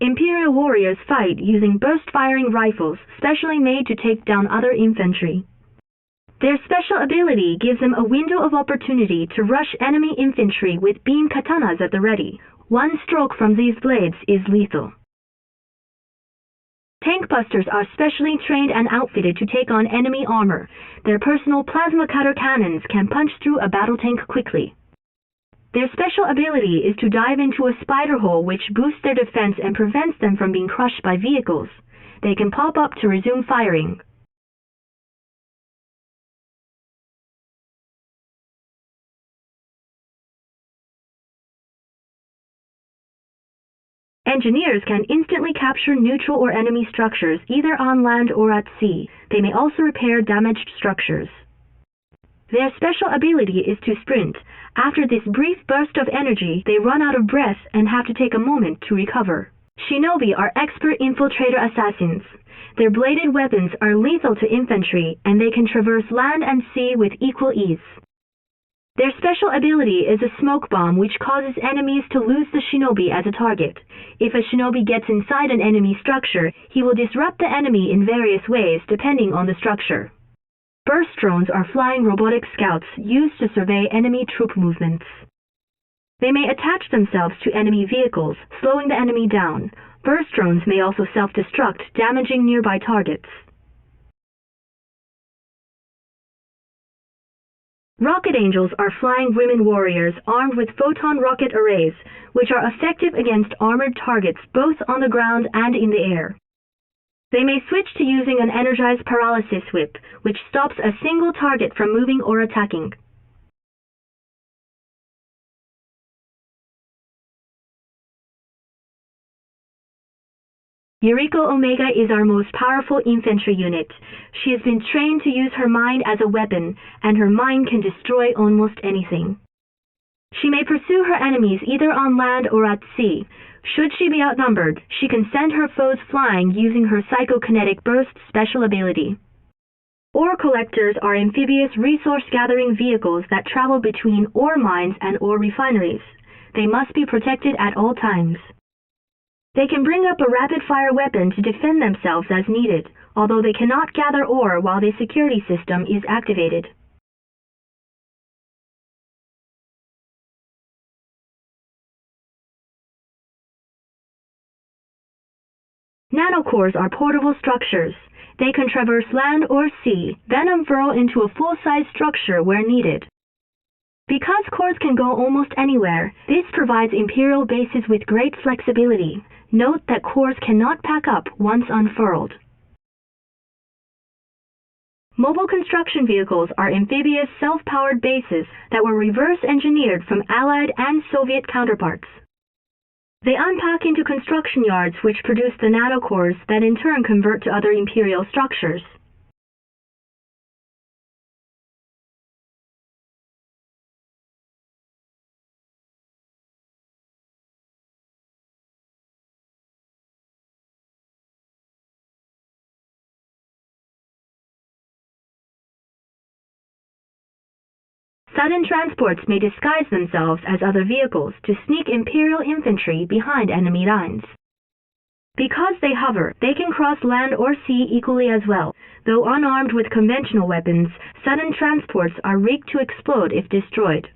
Imperial warriors fight using burst-firing rifles specially made to take down other infantry. Their special ability gives them a window of opportunity to rush enemy infantry with beam katanas at the ready. One stroke from these blades is lethal. Tank busters are specially trained and outfitted to take on enemy armor. Their personal plasma cutter cannons can punch through a battle tank quickly. Their special ability is to dive into a spider hole which boosts their defense and prevents them from being crushed by vehicles. They can pop up to resume firing. Engineers can instantly capture neutral or enemy structures either on land or at sea. They may also repair damaged structures. Their special ability is to sprint. After this brief burst of energy, they run out of breath and have to take a moment to recover. Shinobi are expert infiltrator assassins. Their bladed weapons are lethal to infantry, and they can traverse land and sea with equal ease. Their special ability is a smoke bomb which causes enemies to lose the shinobi as a target. If a shinobi gets inside an enemy structure, he will disrupt the enemy in various ways depending on the structure. Burst drones are flying robotic scouts used to survey enemy troop movements. They may attach themselves to enemy vehicles, slowing the enemy down. Burst drones may also self-destruct, damaging nearby targets. Rocket Angels are flying women warriors armed with photon rocket arrays, which are effective against armored targets both on the ground and in the air. They may switch to using an energized paralysis whip, which stops a single target from moving or attacking. Yuriko Omega is our most powerful infantry unit. She has been trained to use her mind as a weapon, and her mind can destroy almost anything. She may pursue her enemies either on land or at sea. Should she be outnumbered, she can send her foes flying using her psychokinetic burst special ability. Ore collectors are amphibious resource-gathering vehicles that travel between ore mines and ore refineries. They must be protected at all times. They can bring up a rapid-fire weapon to defend themselves as needed, although they cannot gather ore while the security system is activated. Nano Cores are portable structures. They can traverse land or sea, then unfurl into a full-size structure where needed. Because cores can go almost anywhere, this provides Imperial bases with great flexibility. Note that cores cannot pack up once unfurled. Mobile construction vehicles are amphibious self-powered bases that were reverse-engineered from Allied and Soviet counterparts. They unpack into construction yards which produce the Nano Cores that in turn convert to other Imperial structures. Sudden transports may disguise themselves as other vehicles to sneak Imperial infantry behind enemy lines. Because they hover, they can cross land or sea equally as well. Though unarmed with conventional weapons, sudden transports are rigged to explode if destroyed.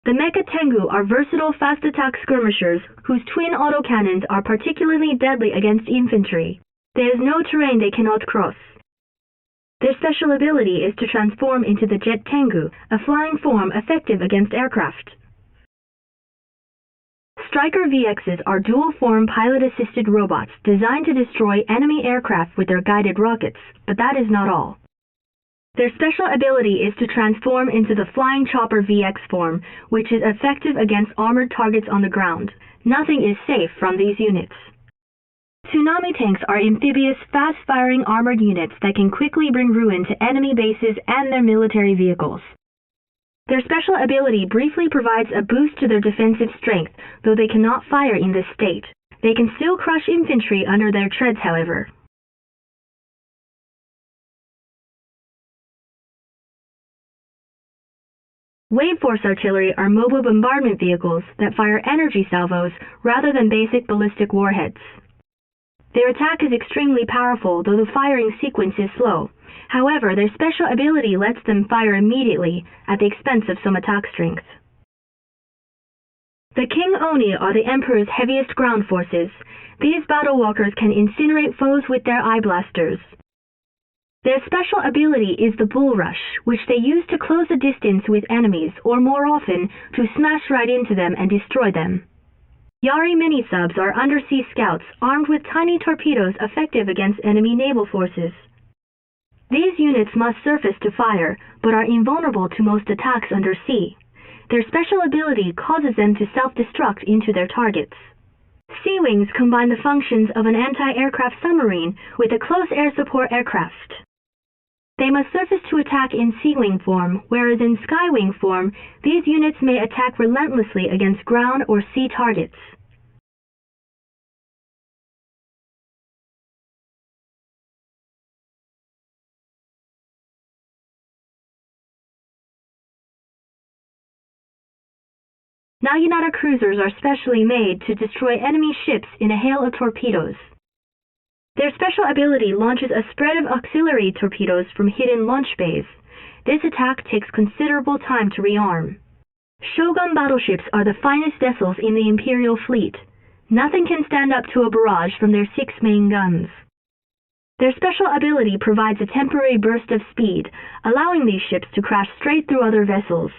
The Mecca Tengu are versatile fast-attack skirmishers whose twin autocannons are particularly deadly against infantry. There is no terrain they cannot cross. Their special ability is to transform into the Jet Tengu, a flying form effective against aircraft. Striker VXs are dual-form pilot-assisted robots designed to destroy enemy aircraft with their guided rockets, but that is not all. Their special ability is to transform into the Flying Chopper VX form, which is effective against armored targets on the ground. Nothing is safe from these units. Tsunami Tanks are amphibious, fast-firing armored units that can quickly bring ruin to enemy bases and their military vehicles. Their special ability briefly provides a boost to their defensive strength, though they cannot fire in this state. They can still crush infantry under their treads, however. Wave Force Artillery are mobile bombardment vehicles that fire energy salvos rather than basic ballistic warheads. Their attack is extremely powerful, though the firing sequence is slow. However, their special ability lets them fire immediately at the expense of some attack strength. The King Oni are the Emperor's heaviest ground forces. These battle walkers can incinerate foes with their eye blasters. Their special ability is the Bull Rush, which they use to close the distance with enemies, or more often, to smash right into them and destroy them. Yari Mini-Subs are undersea scouts armed with tiny torpedoes effective against enemy naval forces. These units must surface to fire, but are invulnerable to most attacks undersea. Their special ability causes them to self-destruct into their targets. Sea Wings combine the functions of an anti-aircraft submarine with a close air support aircraft. They must surface to attack in Sea Wing form, whereas in Sky Wing form, these units may attack relentlessly against ground or sea targets. Yamada Cruisers are specially made to destroy enemy ships in a hail of torpedoes. Their special ability launches a spread of auxiliary torpedoes from hidden launch bays. This attack takes considerable time to rearm. Shogun Battleships are the finest vessels in the Imperial fleet. Nothing can stand up to a barrage from their 6 main guns. Their special ability provides a temporary burst of speed, allowing these ships to crash straight through other vessels.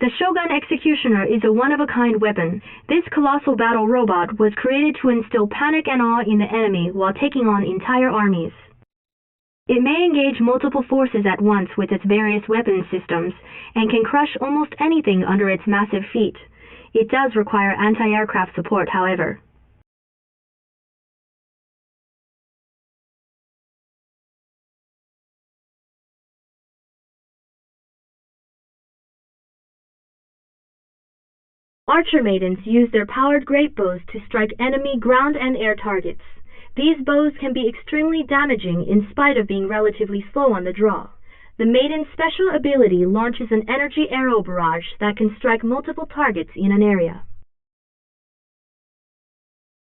The Shogun Executioner is a one-of-a-kind weapon. This colossal battle robot was created to instill panic and awe in the enemy while taking on entire armies. It may engage multiple forces at once with its various weapon systems, and can crush almost anything under its massive feet. It does require anti-aircraft support, however. Archer Maidens use their powered great bows to strike enemy ground and air targets. These bows can be extremely damaging in spite of being relatively slow on the draw. The Maiden's special ability launches an energy arrow barrage that can strike multiple targets in an area.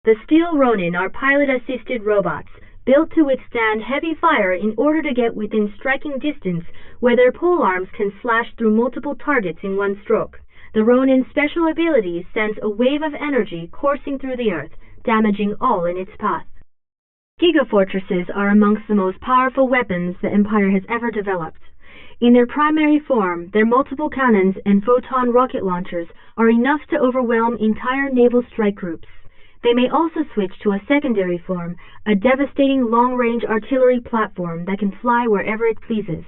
The Steel Ronin are pilot-assisted robots, built to withstand heavy fire in order to get within striking distance where their pole arms can slash through multiple targets in one stroke. The Ronin's special ability sends a wave of energy coursing through the earth, damaging all in its path. Gigafortresses are amongst the most powerful weapons the Empire has ever developed. In their primary form, their multiple cannons and photon rocket launchers are enough to overwhelm entire naval strike groups. They may also switch to a secondary form, a devastating long-range artillery platform that can fly wherever it pleases.